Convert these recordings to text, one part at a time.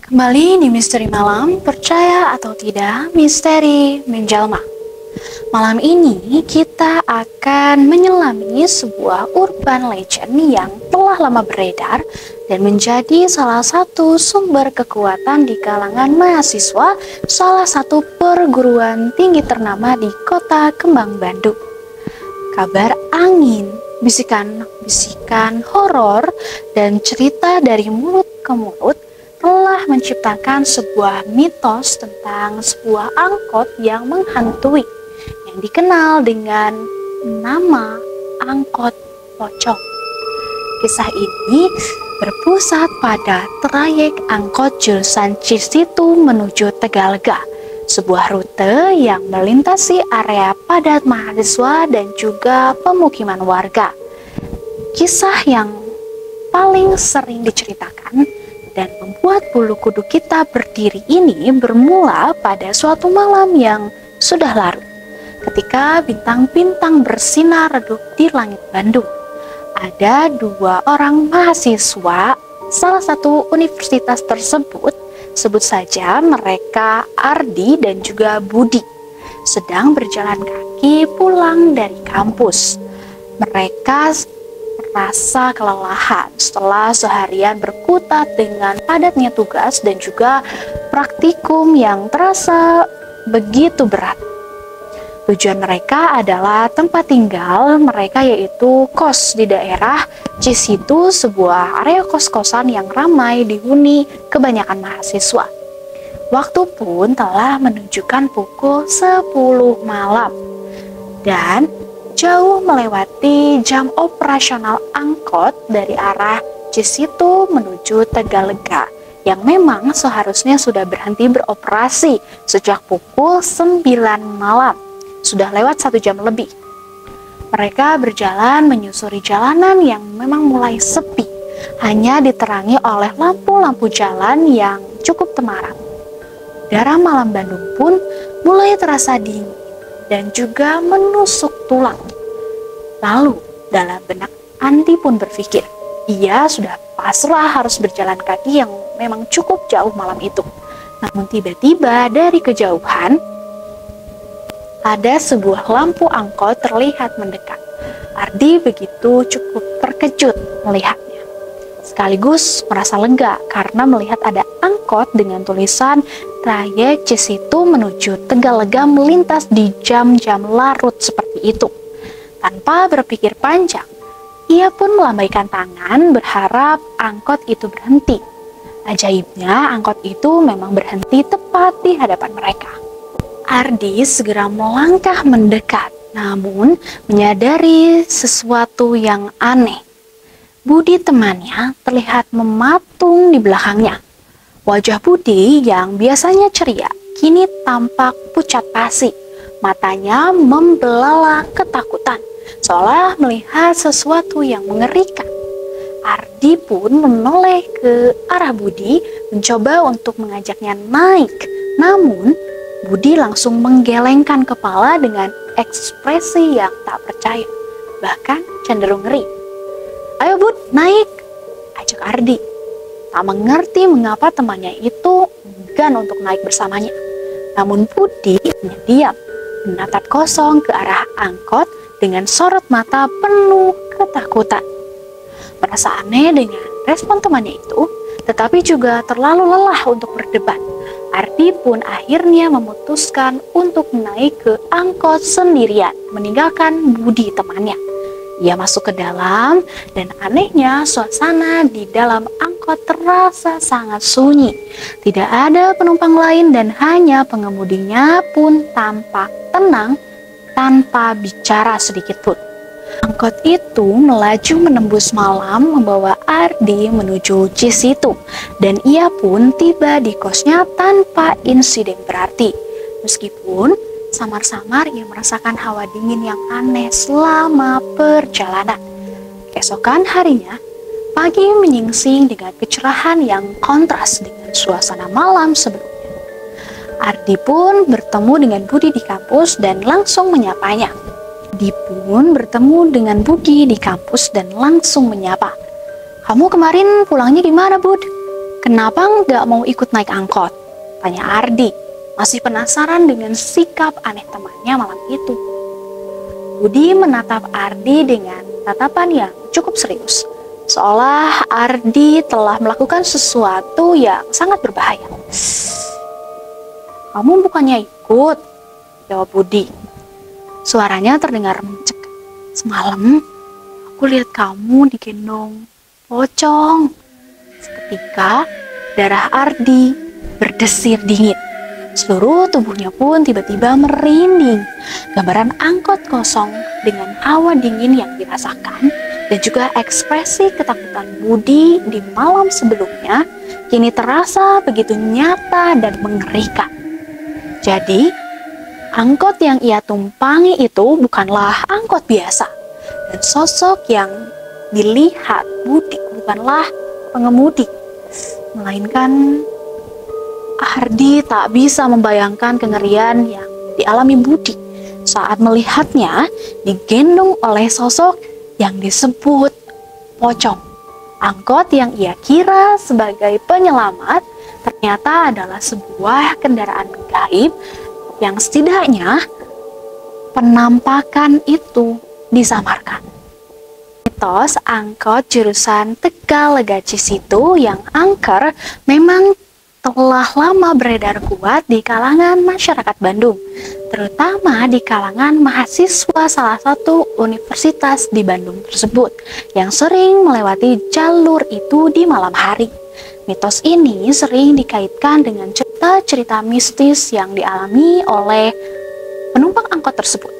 Kembali di Misteri Malam, percaya atau tidak, misteri menjelma. Malam ini kita akan menyelami sebuah urban legend yang telah lama beredar dan menjadi salah satu sumber kekuatan di kalangan mahasiswa salah satu perguruan tinggi ternama di kota Kembang, Bandung. Kabar angin, bisikan-bisikan horor, dan cerita dari mulut ke mulut telah menciptakan sebuah mitos tentang sebuah angkot yang menghantui yang dikenal dengan nama angkot pocong. Kisah ini berpusat pada trayek angkot jurusan Cisitu menuju Tegalega, sebuah rute yang melintasi area padat mahasiswa dan juga pemukiman warga. Kisah yang paling sering diceritakan dan membuat bulu kuduk kita berdiri ini bermula pada suatu malam yang sudah larut, ketika bintang-bintang bersinar redup di langit Bandung. Ada dua orang mahasiswa salah satu universitas tersebut, sebut saja mereka Ardi dan juga Budi, sedang berjalan kaki pulang dari kampus. Mereka merasa kelelahan setelah seharian berkutat dengan padatnya tugas dan juga praktikum yang terasa begitu berat. Tujuan mereka adalah tempat tinggal mereka, yaitu kos di daerah Cisitu, sebuah area kos-kosan yang ramai dihuni kebanyakan mahasiswa. Waktu pun telah menunjukkan pukul 10 malam dan jauh melewati jam operasional angkot dari arah Cisitu menuju Tegalega yang memang seharusnya sudah berhenti beroperasi sejak pukul 9 malam. Sudah lewat 1 jam lebih. Mereka berjalan menyusuri jalanan yang memang mulai sepi, hanya diterangi oleh lampu-lampu jalan yang cukup temaram. Udara malam Bandung pun mulai terasa dingin dan juga menusuk tulang. Lalu dalam benak Andi pun berpikir, ia sudah pasrah harus berjalan kaki yang memang cukup jauh malam itu. Namun tiba-tiba dari kejauhan ada sebuah lampu angkot terlihat mendekat. Ardi begitu cukup terkejut melihatnya, sekaligus merasa lega karena melihat ada angkot dengan tulisan trayek Cisitu menuju Tegalega melintas di jam-jam larut seperti itu. Tanpa berpikir panjang, ia pun melambaikan tangan berharap angkot itu berhenti. Ajaibnya, angkot itu memang berhenti tepat di hadapan mereka. Ardi segera melangkah mendekat, namun menyadari sesuatu yang aneh. Budi temannya terlihat mematung di belakangnya. Wajah Budi yang biasanya ceria kini tampak pucat pasi. Matanya membelalak ketakutan, seolah melihat sesuatu yang mengerikan. Ardi pun menoleh ke arah Budi, mencoba untuk mengajaknya naik. Namun Budi langsung menggelengkan kepala dengan ekspresi yang tak percaya, bahkan cenderung ngeri. "Ayo Bud, naik!" ajak Ardi. Tak mengerti mengapa temannya itu enggan untuk naik bersamanya. Namun Budi hanya diam, menatap kosong ke arah angkot dengan sorot mata penuh ketakutan. Merasa aneh dengan respon temannya itu, tetapi juga terlalu lelah untuk berdebat, Ardi pun akhirnya memutuskan untuk naik ke angkot sendirian, meninggalkan Budi temannya. Ia masuk ke dalam dan anehnya suasana di dalam angkot terasa sangat sunyi. Tidak ada penumpang lain dan hanya pengemudinya pun tampak tenang tanpa bicara sedikit pun. Angkot itu melaju menembus malam membawa Ardi menuju Cisitu dan ia pun tiba di kosnya tanpa insiden berarti. Meskipun samar-samar ia merasakan hawa dingin yang aneh selama perjalanan. Keesokan harinya, pagi menyingsing dengan kecerahan yang kontras dengan suasana malam sebelumnya. Ardi pun bertemu dengan Budi di kampus dan langsung menyapanya. Ardi pun bertemu dengan Budi di kampus dan langsung menyapa. "Kamu kemarin pulangnya gimana, Bud?" "Kenapa nggak mau ikut naik angkot?" tanya Ardi, masih penasaran dengan sikap aneh temannya malam itu. Budi menatap Ardi dengan tatapan yang cukup serius, seolah Ardi telah melakukan sesuatu yang sangat berbahaya. "Kamu bukannya ikut?" jawab Budi. Suaranya terdengar mencekik. "Semalam aku lihat kamu digendong pocong." Seketika darah Ardi berdesir dingin. Seluruh tubuhnya pun tiba-tiba merinding. Gambaran angkot kosong dengan hawa dingin yang dirasakan dan juga ekspresi ketakutan Budi di malam sebelumnya kini terasa begitu nyata dan mengerikan. Jadi, angkot yang ia tumpangi itu bukanlah angkot biasa, dan sosok yang dilihat Budi bukanlah pengemudi, melainkan Ardi tak bisa membayangkan kengerian yang dialami Budi saat melihatnya digendong oleh sosok yang disebut pocong. Angkot yang ia kira sebagai penyelamat ternyata adalah sebuah kendaraan gaib yang setidaknya penampakan itu disamarkan. Mitos angkot jurusan Tegal Legasi Situ yang angker memang telah lama beredar kuat di kalangan masyarakat Bandung, terutama di kalangan mahasiswa salah satu universitas di Bandung tersebut yang sering melewati jalur itu di malam hari. Mitos ini sering dikaitkan dengan cerita-cerita mistis yang dialami oleh penumpang angkot tersebut,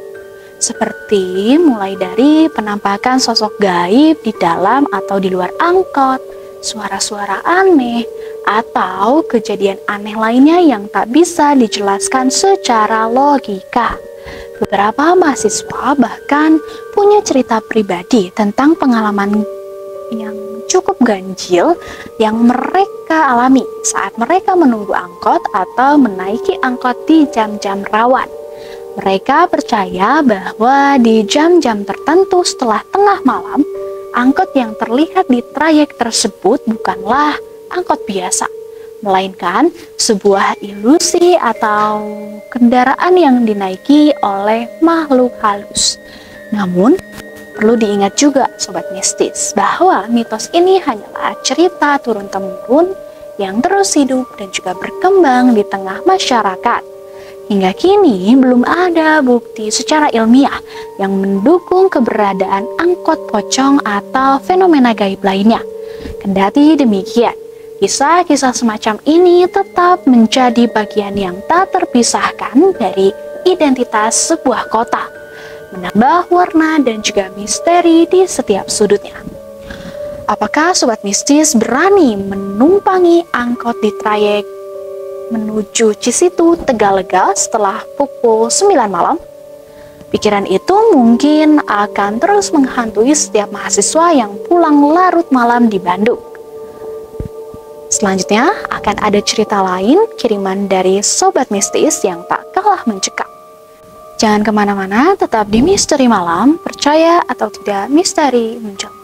seperti mulai dari penampakan sosok gaib di dalam atau di luar angkot, suara-suara aneh, atau kejadian aneh lainnya yang tak bisa dijelaskan secara logika. Beberapa mahasiswa bahkan punya cerita pribadi tentang pengalaman yang cukup ganjil yang mereka alami saat mereka menunggu angkot atau menaiki angkot di jam-jam rawan. Mereka percaya bahwa di jam-jam tertentu setelah tengah malam, angkot yang terlihat di trayek tersebut bukanlah angkot biasa, melainkan sebuah ilusi atau kendaraan yang dinaiki oleh makhluk halus. Namun, perlu diingat juga Sobat Mistis, bahwa mitos ini hanyalah cerita turun-temurun yang terus hidup dan juga berkembang di tengah masyarakat. Hingga kini belum ada bukti secara ilmiah yang mendukung keberadaan angkot pocong atau fenomena gaib lainnya. Kendati demikian, kisah-kisah semacam ini tetap menjadi bagian yang tak terpisahkan dari identitas sebuah kota, menambah warna dan juga misteri di setiap sudutnya. Apakah Sobat Mistis berani menumpangi angkot di trayek menuju Cisitu Tegalega setelah pukul 9 malam? Pikiran itu mungkin akan terus menghantui setiap mahasiswa yang pulang larut malam di Bandung. Selanjutnya akan ada cerita lain kiriman dari Sobat Mistis yang tak kalah mencekam. Jangan kemana-mana, tetap di Misteri Malam, percaya atau tidak misteri muncul.